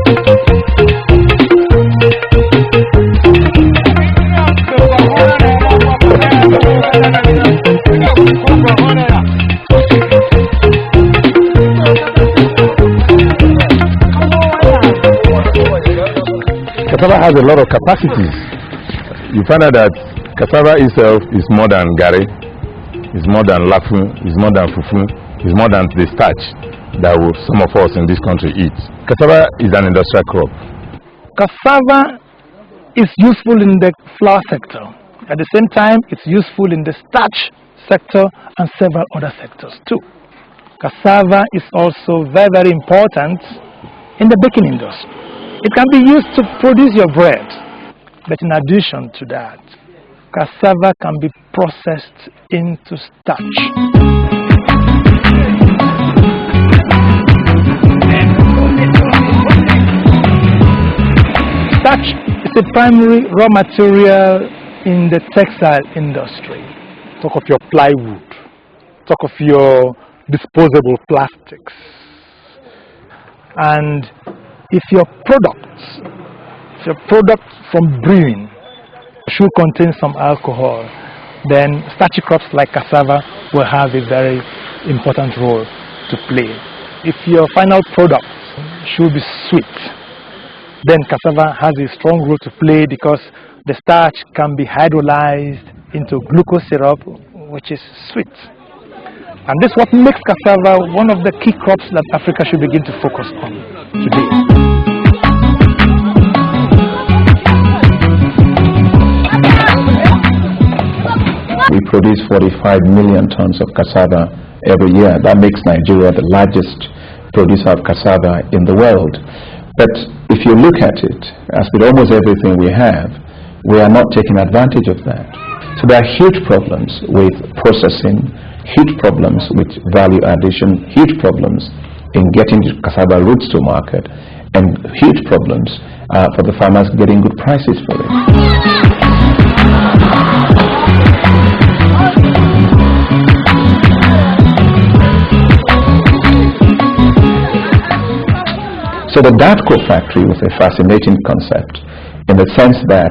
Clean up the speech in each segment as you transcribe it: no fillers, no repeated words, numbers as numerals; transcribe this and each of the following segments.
Cassava has a lot of capacities. You find out that cassava itself is more than gari, is more than lafun, is more than fufu, is more than the starch that some of us in this country eat. Cassava is an industrial crop. Cassava is useful in the flour sector. At the same time, it's useful in the starch sector and several other sectors too. Cassava is also very, very important in the baking industry. It can be used to produce your bread, but in addition to that, cassava can be processed into starch. Starch is a primary raw material in the textile industry. Talk of your plywood, talk of your disposable plastics. And if your product from brewing should contain some alcohol, then starchy crops like cassava will have a very important role to play. If your final product should be sweet, then cassava has a strong role to play because the starch can be hydrolyzed into glucose syrup, which is sweet. And this is what makes cassava one of the key crops that Africa should begin to focus on today. We produce 45 million tons of cassava every year. That makes Nigeria the largest producer of cassava in the world. But if you look at it, as with almost everything we have, we are not taking advantage of that. So there are huge problems with processing, huge problems with value addition, huge problems in getting the cassava roots to market, and huge problems for the farmers getting good prices for it. So the Datco factory was a fascinating concept in the sense that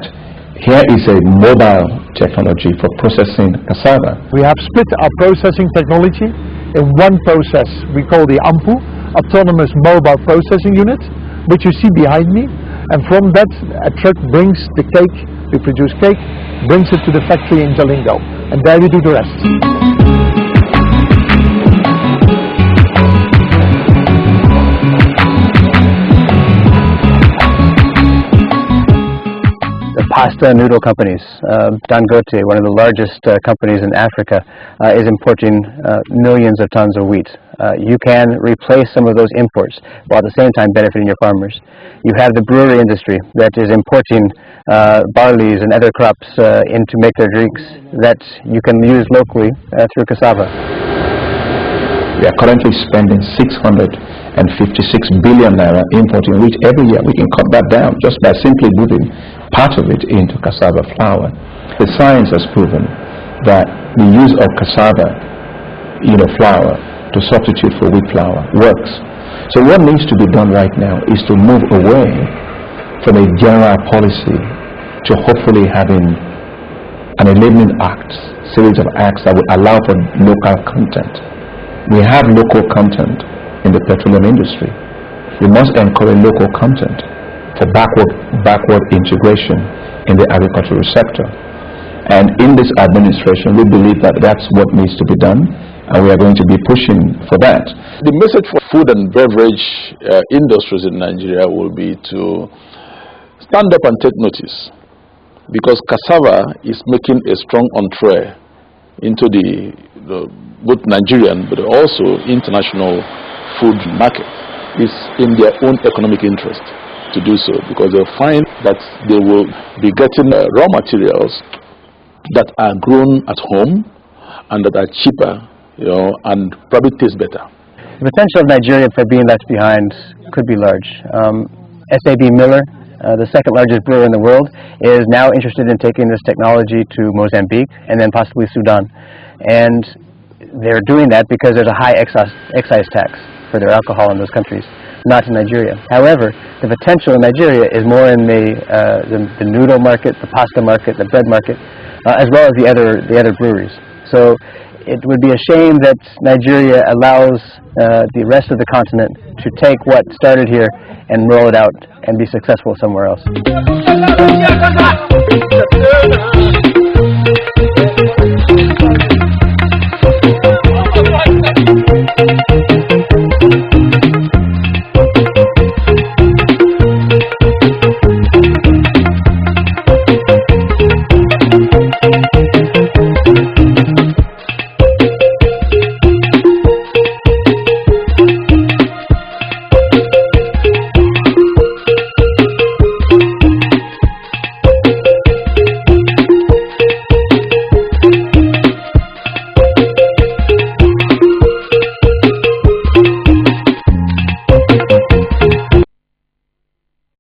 here is a mobile technology for processing cassava. We have split our processing technology in one process we call the AMPU, Autonomous Mobile Processing Unit, which you see behind me. And from that, a truck brings the cake, we produce cake, brings it to the factory in Jalingo. And there we do the rest. Pasta noodle companies. Dangote, one of the largest companies in Africa, is importing millions of tons of wheat. You can replace some of those imports while at the same time benefiting your farmers. You have the brewery industry that is importing barleys and other crops in to make their drinks that you can use locally through cassava. We are currently spending 656 billion naira importing wheat every year. We can cut that down just by simply moving part of it into cassava flour. The science has proven that the use of cassava, flour to substitute for wheat flour works. So what needs to be done right now is to move away from a general policy to hopefully having an enabling act, series of acts that will allow for local content. We have local content in the petroleum industry. We must encourage local content for backward integration in the agricultural sector. And in this administration, we believe that that's what needs to be done, and we are going to be pushing for that. The message for food and beverage industries in Nigeria will be to stand up and take notice, because cassava is making a strong entree into the both Nigerian but also international food market. It's in their own economic interest to do so, because they'll find that they will be getting raw materials that are grown at home and that are cheaper, and probably taste better. The potential of Nigeria for being left behind could be large. SAB Miller, the second largest brewer in the world, is now interested in taking this technology to Mozambique and then possibly Sudan. And they're doing that because there's a high excise tax for their alcohol in those countries. not in Nigeria. However, the potential in Nigeria is more in the noodle market, the pasta market, the bread market, as well as the other breweries. So it would be a shame that Nigeria allows the rest of the continent to take what started here and roll it out and be successful somewhere else.